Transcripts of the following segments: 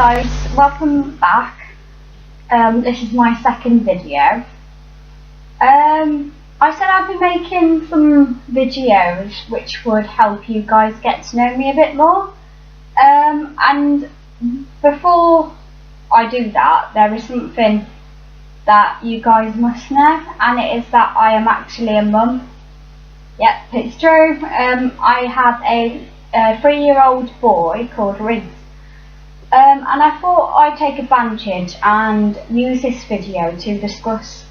guys, welcome back. This is my second video. I said I'd be making some videos which would help you guys get to know me a bit more. And before I do that, there is something that you guys must know, and it is that I am actually a mum. Yep, it's true. I have a 3-year-old boy called Reese. And I thought I'd take advantage and use this video to discuss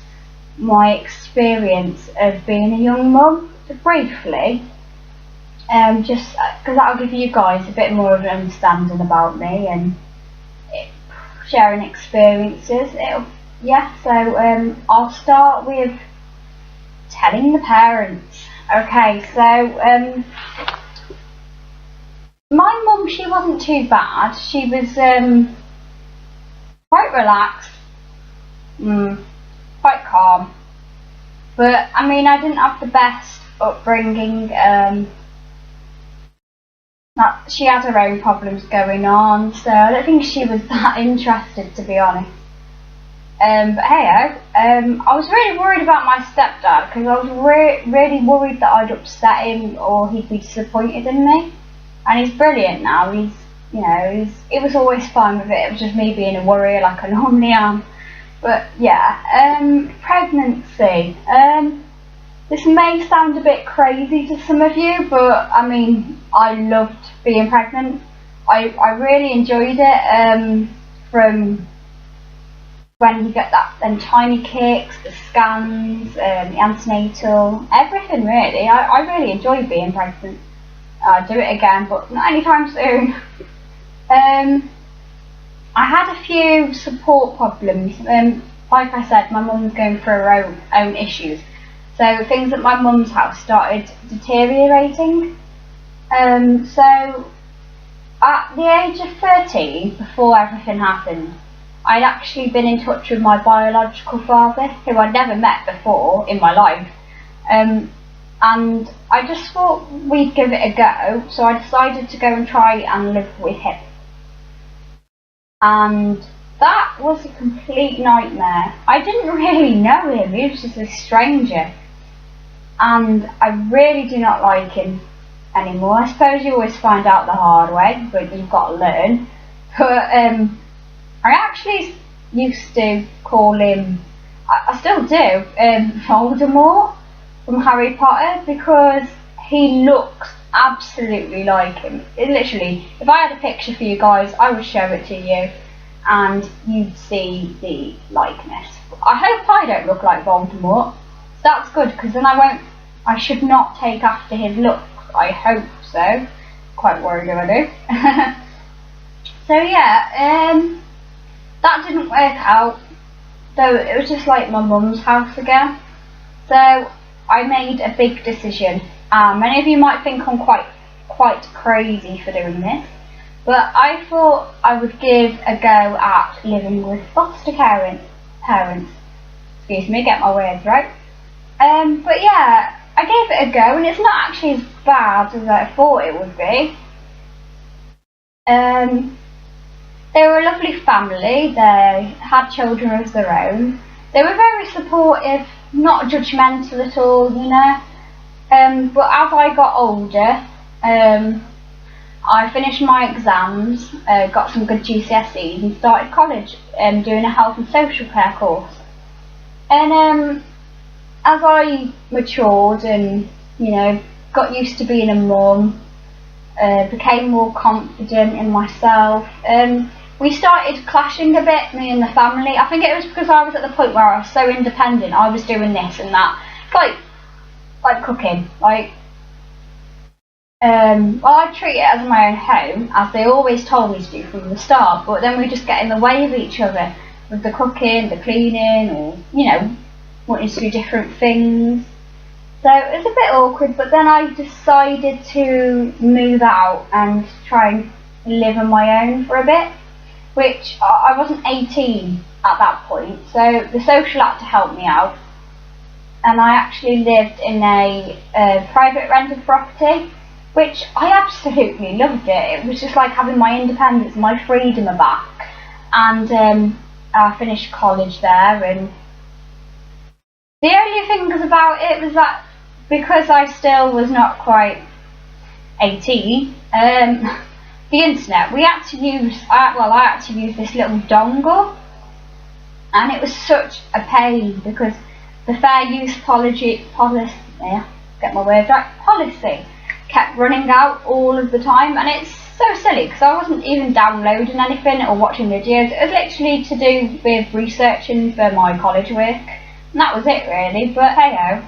my experience of being a young mum, briefly, just because that'll give you guys a bit more of an understanding about me and sharing experiences. I'll start with telling the parents. Okay, so my mum, she wasn't too bad. She was quite relaxed, quite calm. But I mean, I didn't have the best upbringing. She had her own problems going on, so I don't think she was that interested, to be honest. But hey, I was really worried about my stepdad, because I was really worried that I'd upset him or he'd be disappointed in me. And he's brilliant now. It was always fine with it. It was just me being a worrier like I normally am. But yeah, pregnancy. This may sound a bit crazy to some of you, but I mean, I loved being pregnant. I really enjoyed it. From when you get them tiny kicks, the scans, the antenatal, everything really. I really enjoyed being pregnant. I'll do it again, but not anytime soon. I had a few support problems. Like I said, my mum was going through her own issues. So things at my mum's house started deteriorating. So at the age of 13, before everything happened, I'd actually been in touch with my biological father, who I'd never met before in my life. And I just thought we'd give it a go, so I decided to go and try and live with him. And that was a complete nightmare. I didn't really know him, he was just a stranger. And I really do not like him anymore. I suppose you always find out the hard way, but you've got to learn. But I actually used to call him, I still do, Voldemort from Harry Potter, because he looks absolutely like him. Literally, if I had a picture for you guys, I would show it to you and you'd see the likeness. I hope I don't look like Voldemort. That's good, because then I should not take after his looks. I hope so. Quite worried if I do. So yeah, that didn't work out, though it was just like my mum's house again. So I made a big decision. Many of you might think I'm quite crazy for doing this, but I thought I would give a go at living with foster parents. Excuse me, get my words right. But yeah, I gave it a go, and it's not actually as bad as I thought it would be. They were a lovely family. They had children of their own. They were very supportive, not judgmental at all, you know. But as I got older, I finished my exams, got some good GCSEs, and started college, doing a health and social care course. And as I matured and, got used to being a mum, became more confident in myself, we started clashing a bit, me and the family. I think it was because I was at the point where I was so independent. I was doing this and that, like cooking. Well, I treat it as my own home, as they always told me to do from the start. But then we just get in the way of each other with the cooking, the cleaning, or wanting to do different things. So it was a bit awkward. But then I decided to move out and try and live on my own for a bit. Which I wasn't 18 at that point, so the social had to help me out, and I actually lived in a private rented property, which I absolutely loved it. It was just like having my independence, my freedom back. and I finished college there. And the only things about it was that because I still was not quite 18, the internet, we had to use, I had to use this little dongle, and it was such a pain because the fair use policy kept running out all of the time, and it's so silly because I wasn't even downloading anything or watching videos. It was literally to do with researching for my college work, and that was it really. But hey ho.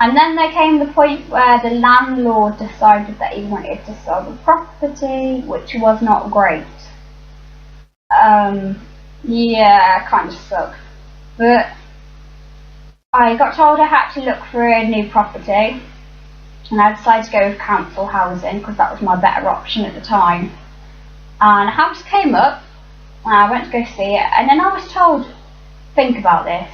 And then there came the point where the landlord decided that he wanted to sell the property, which was not great. Yeah, kind of sucked. But I got told I had to look for a new property, and I decided to go with council housing because that was my better option at the time. And a house came up, and I went to go see it, and then I was told, think about this,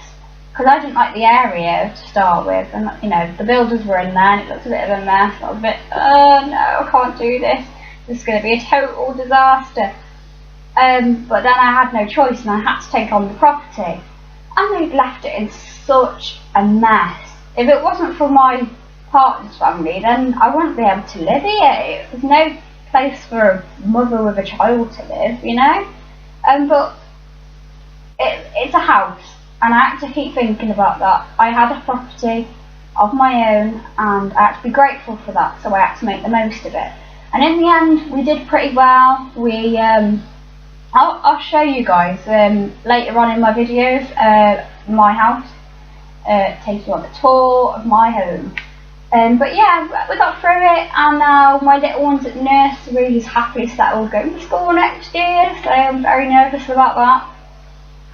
because I didn't like the area to start with, and you know, the builders were in there and it looked a bit of a mess. I was a bit, oh no, I can't do this. This is going to be a total disaster. But then I had no choice and I had to take on the property. And they'd left it in such a mess. If it wasn't for my partner's family, then I wouldn't be able to live here. There's no place for a mother with a child to live, you know. But it's a house. And I had to keep thinking about that. I had a property of my own and I had to be grateful for that, so I had to make the most of it. And in the end, we did pretty well. I'll show you guys later on in my videos, my house, take you on the tour of my home. But yeah, we got through it, and now my little one's at nursery, is happily settled, going to school next year, so I'm very nervous about that.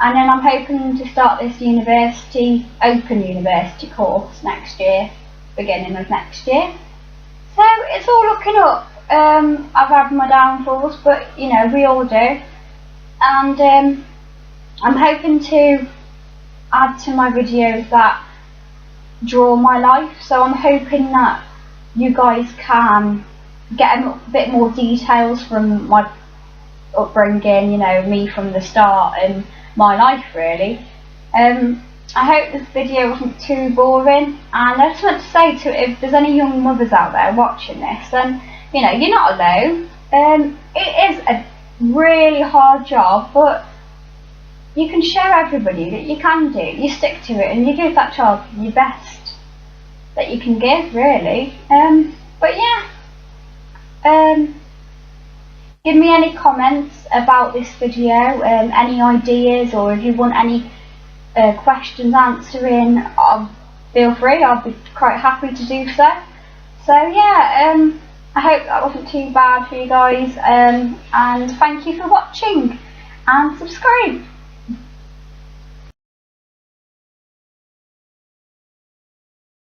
And then I'm hoping to start this open university course next year, beginning of next year. So it's all looking up. I've had my downfalls, but you know, we all do. And I'm hoping to add to my videos that draw my life. So I'm hoping that you guys can get a bit more details from my upbringing, you know, me from the start and my life really. I hope this video wasn't too boring, and I just want to say if there's any young mothers out there watching this, then you know, you're not alone. It is a really hard job, but you can show everybody that you can do. You stick to it and you give that child your best that you can give really. But yeah, give me any comments about this video, any ideas, or if you want any questions answering, feel free, I'll be quite happy to do so. So yeah, I hope that wasn't too bad for you guys, and thank you for watching, and subscribe.